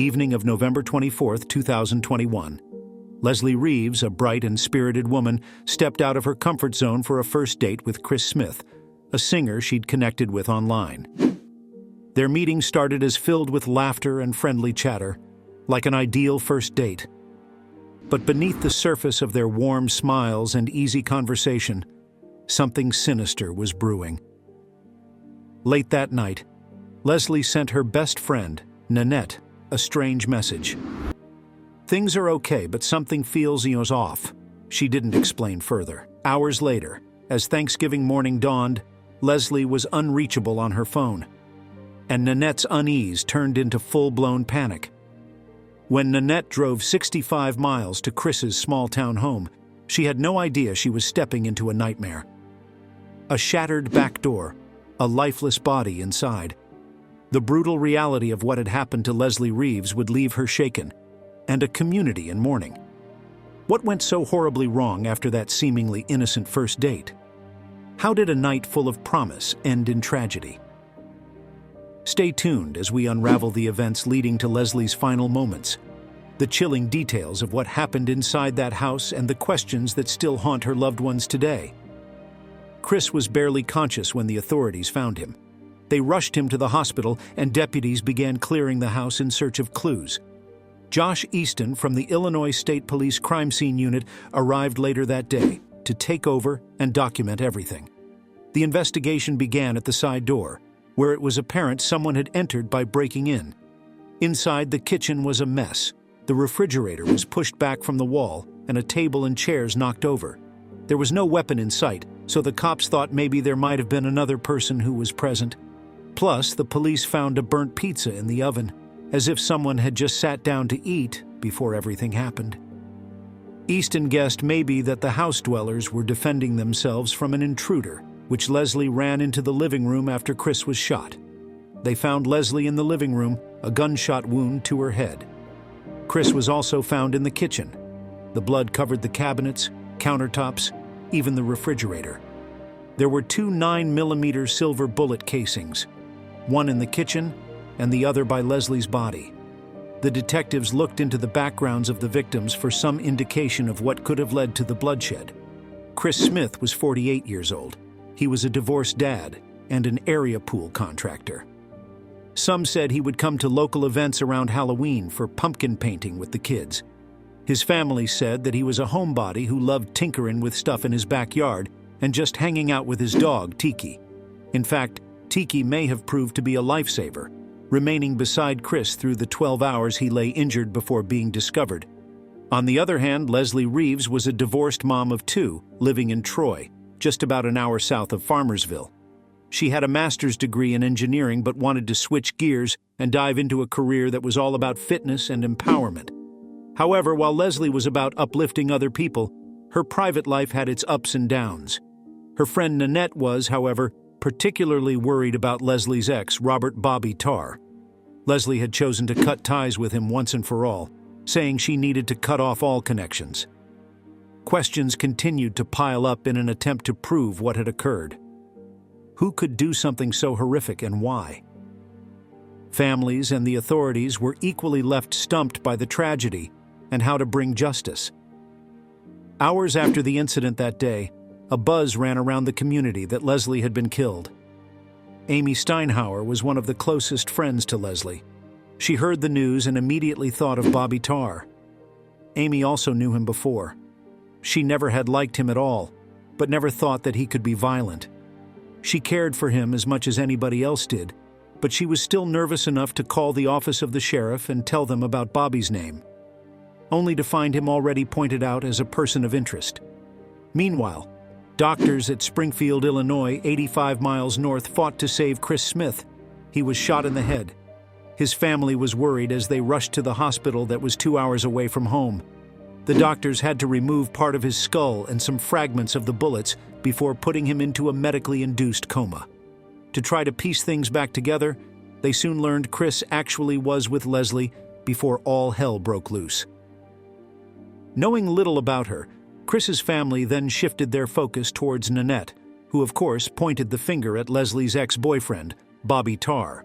evening of November 24, 2021. Leslie Reeves, a bright and spirited woman, stepped out of her comfort zone for a first date with Chris Smith, a singer she'd connected with online. Their meeting started as filled with laughter and friendly chatter, like an ideal first date. But beneath the surface of their warm smiles and easy conversation, something sinister was brewing. Late that night, Leslie sent her best friend, Nanette, a strange message. "Things are okay, but something feels off." She didn't explain further. Hours later, as Thanksgiving morning dawned, Leslie was unreachable on her phone, and Nanette's unease turned into full-blown panic. When Nanette drove 65 miles to Chris's small-town home, she had no idea she was stepping into a nightmare. A shattered back door, a lifeless body inside. The brutal reality of what had happened to Leslie Reeves would leave her shaken, and a community in mourning. What went so horribly wrong after that seemingly innocent first date? How did a night full of promise end in tragedy? Stay tuned as we unravel the events leading to Leslie's final moments, the chilling details of what happened inside that house and the questions that still haunt her loved ones today. Chris was barely conscious when the authorities found him. They rushed him to the hospital, and deputies began clearing the house in search of clues. Josh Easton from the Illinois State Police Crime Scene Unit arrived later that day to take over and document everything. The investigation began at the side door, where it was apparent someone had entered by breaking in. Inside, the kitchen was a mess. The refrigerator was pushed back from the wall, and a table and chairs knocked over. There was no weapon in sight, so the cops thought maybe there might have been another person who was present. Plus, the police found a burnt pizza in the oven, as if someone had just sat down to eat before everything happened. Easton guessed maybe that the house dwellers were defending themselves from an intruder, which Leslie ran into the living room after Chris was shot. They found Leslie in the living room, a gunshot wound to her head. Chris was also found in the kitchen. The blood covered the cabinets, countertops, even the refrigerator. There were two 9mm silver bullet casings, one in the kitchen and the other by Leslie's body. The detectives looked into the backgrounds of the victims for some indication of what could have led to the bloodshed. Chris Smith was 48 years old. He was a divorced dad and an area pool contractor. Some said he would come to local events around Halloween for pumpkin painting with the kids. His family said that he was a homebody who loved tinkering with stuff in his backyard and just hanging out with his dog, Tiki. In fact, Tiki may have proved to be a lifesaver, remaining beside Chris through the 12 hours he lay injured before being discovered. On the other hand, Leslie Reeves was a divorced mom of two, living in Troy, just about an hour south of Farmersville. She had a master's degree in engineering but wanted to switch gears and dive into a career that was all about fitness and empowerment. However, while Leslie was about uplifting other people, her private life had its ups and downs. Her friend Nanette was, however, particularly worried about Leslie's ex, Robert "Bobby" Tarr. Leslie had chosen to cut ties with him once and for all, saying she needed to cut off all connections. Questions continued to pile up in an attempt to prove what had occurred. Who could do something so horrific and why? Families and the authorities were equally left stumped by the tragedy and how to bring justice. Hours after the incident that day, a buzz ran around the community that Leslie had been killed. Amy Steinhauer was one of the closest friends to Leslie. She heard the news and immediately thought of Bobby Tarr. Amy also knew him before. She never had liked him at all, but never thought that he could be violent. She cared for him as much as anybody else did, but she was still nervous enough to call the office of the sheriff and tell them about Bobby's name, only to find him already pointed out as a person of interest. Meanwhile, doctors at Springfield, Illinois, 85 miles north, fought to save Chris Smith. He was shot in the head. His family was worried as they rushed to the hospital that was 2 hours away from home. The doctors had to remove part of his skull and some fragments of the bullets before putting him into a medically induced coma. To try to piece things back together, they soon learned Chris actually was with Leslie before all hell broke loose. Knowing little about her, Chris's family then shifted their focus towards Nanette, who of course pointed the finger at Leslie's ex-boyfriend, Bobby Tarr.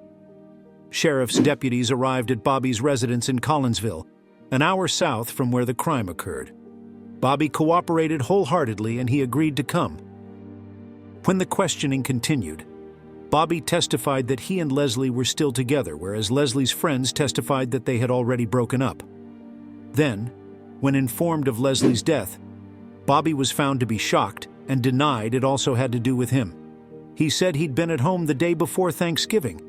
sheriff's deputies arrived at Bobby's residence in Collinsville, an hour south from where the crime occurred. Bobby cooperated wholeheartedly and he agreed to come. When the questioning continued, Bobby testified that he and Leslie were still together, whereas Leslie's friends testified that they had already broken up. Then, when informed of Leslie's death, Bobby was found to be shocked and denied it also had to do with him. He said he'd been at home the day before Thanksgiving,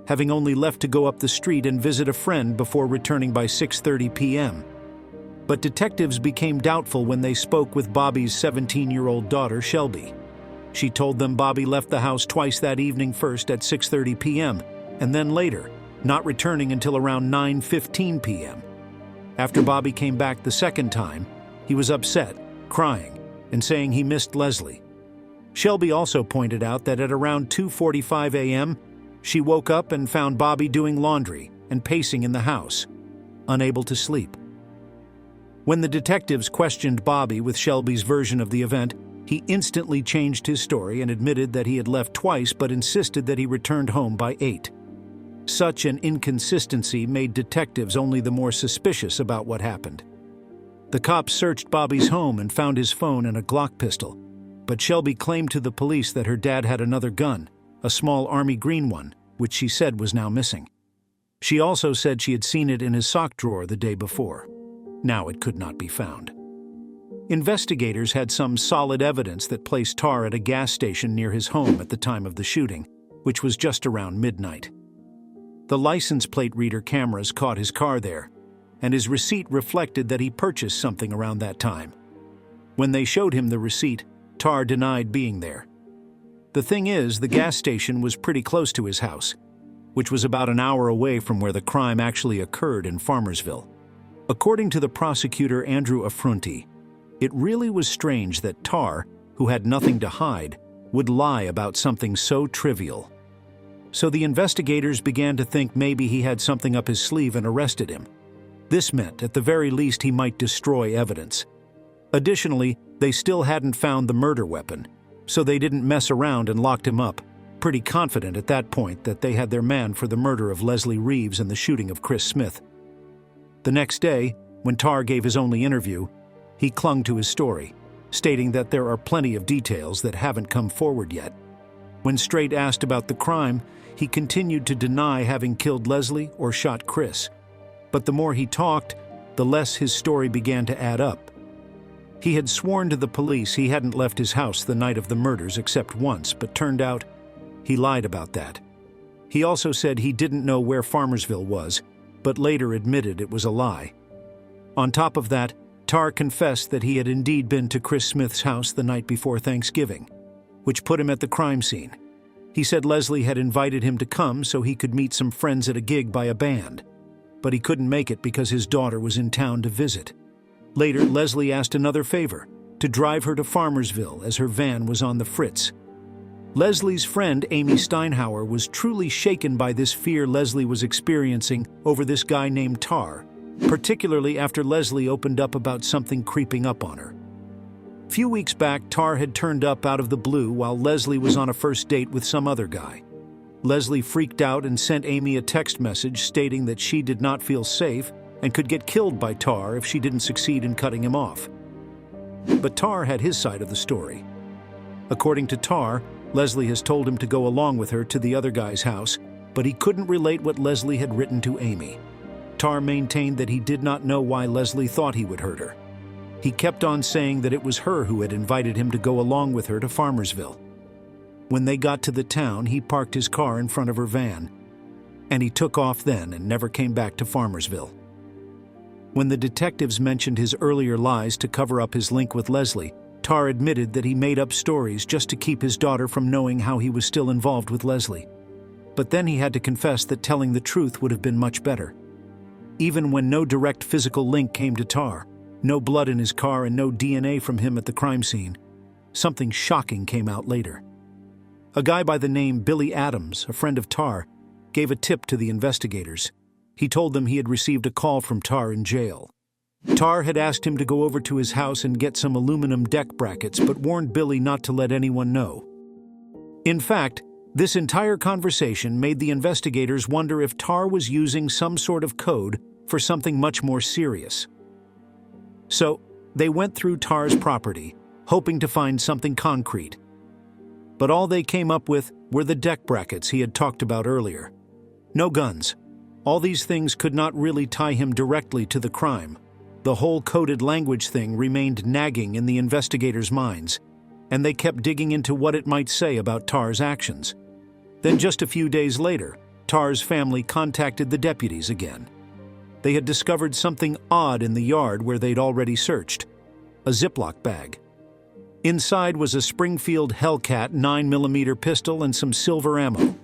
having only left to go up the street and visit a friend before returning by 6:30 p.m. But detectives became doubtful when they spoke with Bobby's 17-year-old daughter, Shelby. She told them Bobby left the house twice that evening, first at 6:30 p.m. and then later, not returning until around 9:15 p.m. After Bobby came back the second time, he was upset, crying, and saying he missed Leslie. Shelby also pointed out that at around 2:45 a.m., she woke up and found Bobby doing laundry and pacing in the house, unable to sleep. When the detectives questioned Bobby with Shelby's version of the event, he instantly changed his story and admitted that he had left twice but insisted that he returned home by 8. Such an inconsistency made detectives only the more suspicious about what happened. The cops searched Bobby's home and found his phone and a Glock pistol, but Shelby claimed to the police that her dad had another gun, a small army green one, which she said was now missing. She also said she had seen it in his sock drawer the day before. Now it could not be found. Investigators had some solid evidence that placed Tar at a gas station near his home at the time of the shooting, which was just around midnight. The license plate reader cameras caught his car there, and his receipt reflected that he purchased something around that time. When they showed him the receipt, Tar denied being there. The thing is, the gas station was pretty close to his house, which was about an hour away from where the crime actually occurred in Farmersville. According to the prosecutor Andrew Affronti, it really was strange that Tar, who had nothing to hide, would lie about something so trivial. So the investigators began to think maybe he had something up his sleeve and arrested him. This meant, at the very least, he might destroy evidence. Additionally, they still hadn't found the murder weapon, so they didn't mess around and locked him up, pretty confident at that point that they had their man for the murder of Leslie Reeves and the shooting of Chris Smith. The next day, when Tar gave his only interview, he clung to his story, stating that there are plenty of details that haven't come forward yet. When Straight asked about the crime, he continued to deny having killed Leslie or shot Chris. But the more he talked, the less his story began to add up. He had sworn to the police he hadn't left his house the night of the murders except once, but turned out he lied about that. He also said he didn't know where Farmersville was, but later admitted it was a lie. On top of that, Tar confessed that he had indeed been to Chris Smith's house the night before Thanksgiving, which put him at the crime scene. He said Leslie had invited him to come so he could meet some friends at a gig by a band, but he couldn't make it because his daughter was in town to visit. Later, Leslie asked another favor, to drive her to Farmersville as her van was on the fritz. Leslie's friend Amy Steinhauer was truly shaken by this fear Leslie was experiencing over this guy named Tar, particularly after Leslie opened up about something creeping up on her. A few weeks back, Tar had turned up out of the blue while Leslie was on a first date with some other guy. Leslie freaked out and sent Amy a text message stating that she did not feel safe and could get killed by Tar if she didn't succeed in cutting him off. But Tar had his side of the story. According to Tar, Leslie has told him to go along with her to the other guy's house, but he couldn't relate what Leslie had written to Amy. Tar maintained that he did not know why Leslie thought he would hurt her. He kept on saying that it was her who had invited him to go along with her to Farmersville. When they got to the town, he parked his car in front of her van, and he took off then and never came back to Farmersville. When the detectives mentioned his earlier lies to cover up his link with Leslie, Tar admitted that he made up stories just to keep his daughter from knowing how he was still involved with Leslie. But then he had to confess that telling the truth would have been much better. Even when no direct physical link came to Tar, no blood in his car and no DNA from him at the crime scene, something shocking came out later. A guy by the name Billy Adams, a friend of Tar, gave a tip to the investigators. He told them he had received a call from Tar in jail. Tar had asked him to go over to his house and get some aluminum deck brackets, but warned Billy not to let anyone know. In fact, This entire conversation made the investigators wonder if Tar was using some sort of code for something much more serious. So, they went through Tar's property, hoping to find something concrete. But all they came up with were the deck brackets he had talked about earlier. No guns. All these things could not really tie him directly to the crime. The whole coded language thing remained nagging in the investigators' minds, and they kept digging into what it might say about Tar's actions. Then just a few days later, Tar's family contacted the deputies again. They had discovered something odd in the yard where they'd already searched: a Ziploc bag. Inside was a Springfield Hellcat 9mm pistol and some silver ammo.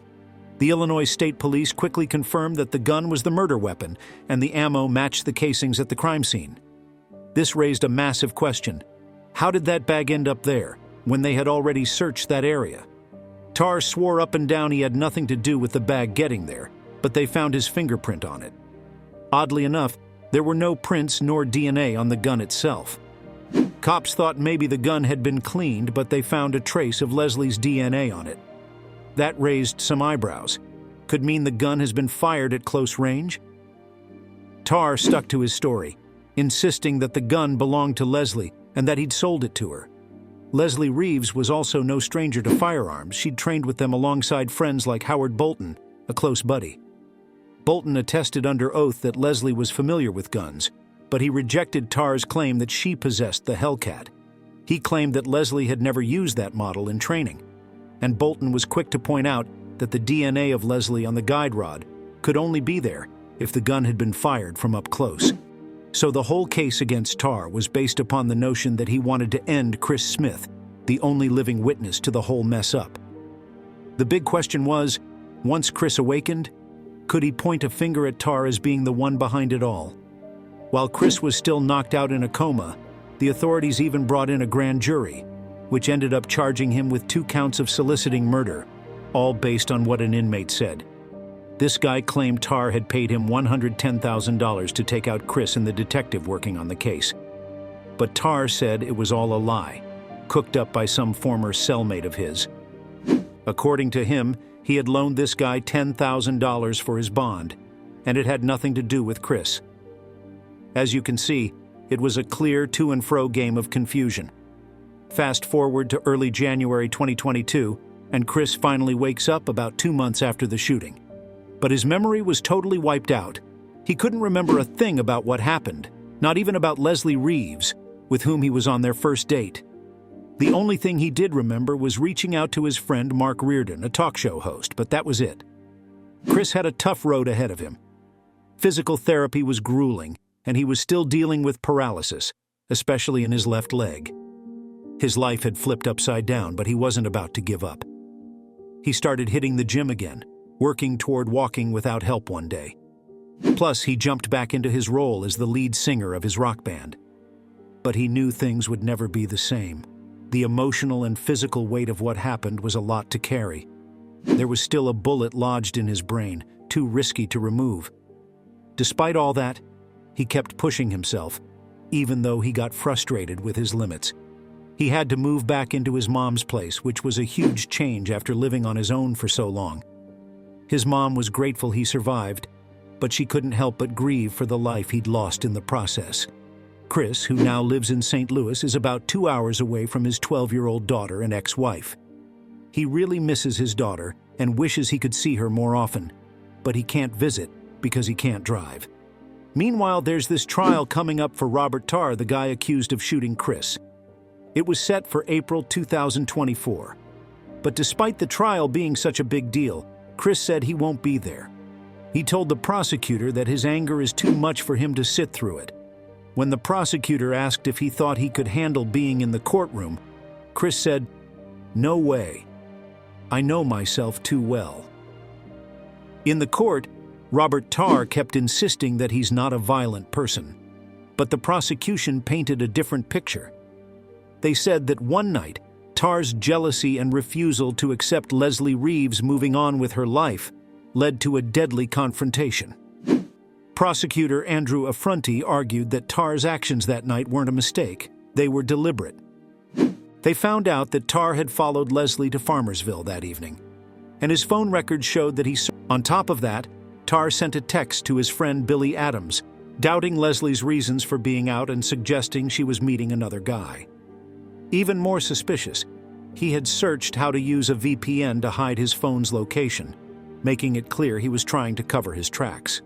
The Illinois State Police quickly confirmed that the gun was the murder weapon, and the ammo matched the casings at the crime scene. This raised a massive question. How did that bag end up there, when they had already searched that area? Tar swore up and down he had nothing to do with the bag getting there, but they found his fingerprint on it. Oddly enough, there were no prints nor DNA on the gun itself. Cops thought maybe the gun had been cleaned, but they found a trace of Leslie's DNA on it. That raised some eyebrows. Could mean the gun has been fired at close range? Tar stuck to his story, insisting that the gun belonged to Leslie and that he'd sold it to her. Leslie Reeves was also no stranger to firearms. She'd trained with them alongside friends like Howard Bolton, a close buddy. Bolton attested under oath that Leslie was familiar with guns, but he rejected Tar's claim that she possessed the Hellcat. He claimed that Leslie had never used that model in training, and Bolton was quick to point out that the DNA of Leslie on the guide rod could only be there if the gun had been fired from up close. So the whole case against Tar was based upon the notion that he wanted to end Chris Smith, the only living witness to the whole mess up. The big question was, once Chris awakened, could he point a finger at Tar as being the one behind it all? While Chris was still knocked out in a coma, the authorities even brought in a grand jury, which ended up charging him with 2 counts of soliciting murder, all based on what an inmate said. This guy claimed Tar had paid him $110,000 to take out Chris and the detective working on the case. But Tar said it was all a lie, cooked up by some former cellmate of his. According to him, he had loaned this guy $10,000 for his bond, and it had nothing to do with Chris. As you can see, it was a clear to-and-fro game of confusion. Fast forward to early January 2022, and Chris finally wakes up about 2 months after the shooting. But his memory was totally wiped out. He couldn't remember a thing about what happened, not even about Leslie Reeves, with whom he was on their first date. The only thing he did remember was reaching out to his friend Mark Reardon, a talk show host, but that was it. Chris had a tough road ahead of him. Physical therapy was grueling, and he was still dealing with paralysis, especially in his left leg. His life had flipped upside down, but he wasn't about to give up. He started hitting the gym again, working toward walking without help one day. Plus, he jumped back into his role as the lead singer of his rock band. But he knew things would never be the same. The emotional and physical weight of what happened was a lot to carry. There was still a bullet lodged in his brain, too risky to remove. Despite all that, he kept pushing himself, even though he got frustrated with his limits. He had to move back into his mom's place, which was a huge change after living on his own for so long. His mom was grateful he survived, but she couldn't help but grieve for the life he'd lost in the process. Chris, who now lives in St. Louis, is about 2 hours away from his 12-year-old daughter and ex-wife. He really misses his daughter and wishes he could see her more often, but he can't visit because he can't drive. Meanwhile, there's this trial coming up for Robert Tar, the guy accused of shooting Chris. It was set for April 2024. But despite the trial being such a big deal, Chris said he won't be there. He told the prosecutor that his anger is too much for him to sit through it. When the prosecutor asked if he thought he could handle being in the courtroom, Chris said, "No way. I know myself too well." In the court, Robert Tar kept insisting that he's not a violent person, but the prosecution painted a different picture. They said that one night, Tar's jealousy and refusal to accept Leslie Reeves moving on with her life led to a deadly confrontation. Prosecutor Andrew Affronti argued that Tar's actions that night weren't a mistake, they were deliberate. They found out that Tar had followed Leslie to Farmersville that evening. and his phone records showed that On top of that, Tar sent a text to his friend Billy Adams, doubting Leslie's reasons for being out and suggesting she was meeting another guy. Even more suspicious, he had searched how to use a VPN to hide his phone's location, making it clear he was trying to cover his tracks.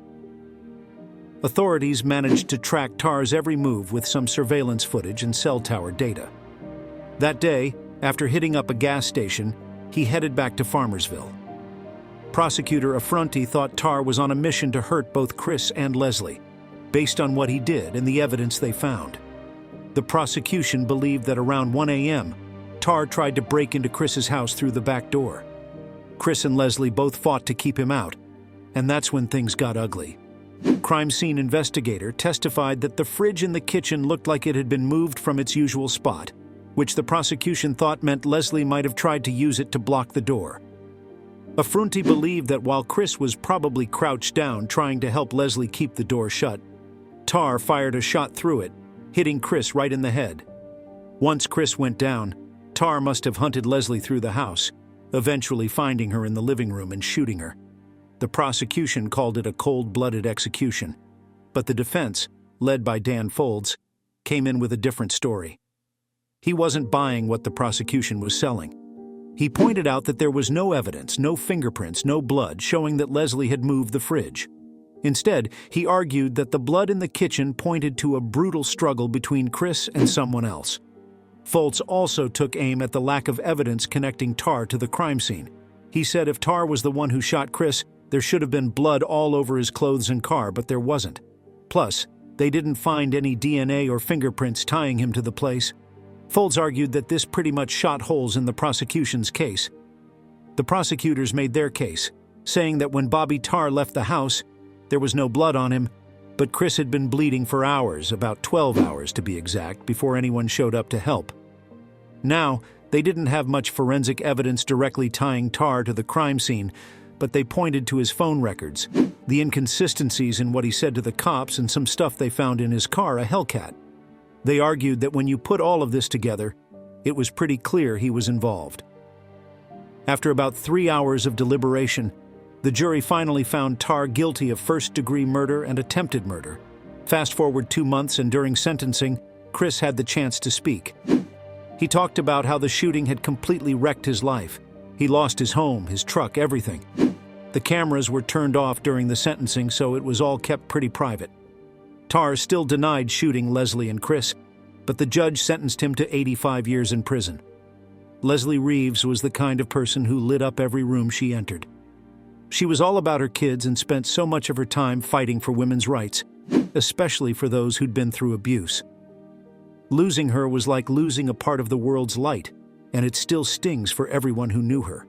Authorities managed to track Tar's every move with some surveillance footage and cell tower data. That day, after hitting up a gas station, he headed back to Farmersville. Prosecutor Affronti thought Tar was on a mission to hurt both Chris and Leslie, based on what he did and the evidence they found. The prosecution believed that around 1 a.m., Tar tried to break into Chris's house through the back door. Chris and Leslie both fought to keep him out, and that's when things got ugly. Crime scene investigator testified that the fridge in the kitchen looked like it had been moved from its usual spot, which the prosecution thought meant Leslie might have tried to use it to block the door. Affronti believed that while Chris was probably crouched down trying to help Leslie keep the door shut, Tar fired a shot through it, hitting Chris right in the head. Once Chris went down, Tar must have hunted Leslie through the house, eventually finding her in the living room and shooting her. The prosecution called it a cold-blooded execution, but the defense, led by Dan Folds, came in with a different story. He wasn't buying what the prosecution was selling. He pointed out that there was no evidence, no fingerprints, no blood showing that Leslie had moved the fridge. Instead, he argued that the blood in the kitchen pointed to a brutal struggle between Chris and someone else. Foltz also took aim at the lack of evidence connecting Tar to the crime scene. He said if Tar was the one who shot Chris, there should have been blood all over his clothes and car, but there wasn't. Plus, they didn't find any DNA or fingerprints tying him to the place. Foltz argued that this pretty much shot holes in the prosecution's case. The prosecutors made their case, saying that when Bobby Tar left the house, there was no blood on him, but Chris had been bleeding for hours, about 12 hours to be exact, before anyone showed up to help. Now, they didn't have much forensic evidence directly tying Tar to the crime scene, but they pointed to his phone records, the inconsistencies in what he said to the cops, and some stuff they found in his car, a Hellcat. They argued that when you put all of this together, it was pretty clear he was involved. After about 3 hours of deliberation, the jury finally found Tar guilty of first-degree murder and attempted murder. Fast forward 2 months, and during sentencing, Chris had the chance to speak. He talked about how the shooting had completely wrecked his life. He lost his home, his truck, everything. The cameras were turned off during the sentencing, so it was all kept pretty private. Tar still denied shooting Leslie and Chris, but the judge sentenced him to 85 years in prison. Leslie Reeves was the kind of person who lit up every room she entered. She was all about her kids and spent so much of her time fighting for women's rights, especially for those who'd been through abuse. Losing her was like losing a part of the world's light, and it still stings for everyone who knew her.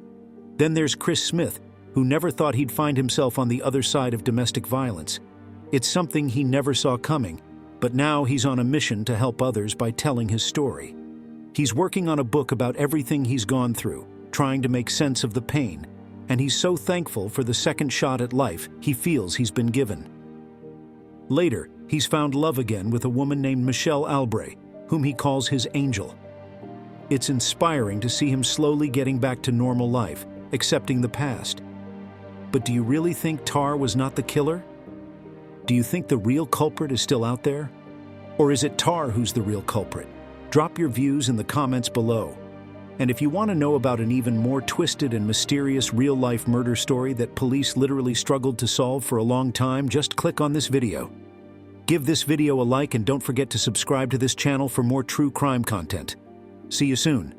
Then there's Chris Smith, who never thought he'd find himself on the other side of domestic violence. It's something he never saw coming, but now he's on a mission to help others by telling his story. He's working on a book about everything he's gone through, trying to make sense of the pain, and he's so thankful for the second shot at life he feels he's been given. Later, he's found love again with a woman named Michelle Albray, whom he calls his angel. It's inspiring to see him slowly getting back to normal life, accepting the past. But do you really think Tar was not the killer? Do you think the real culprit is still out there? Or is it Tar who's the real culprit? Drop your views in the comments below. And if you want to know about an even more twisted and mysterious real-life murder story that police literally struggled to solve for a long time, just click on this video. Give this video a like and don't forget to subscribe to this channel for more true crime content. See you soon.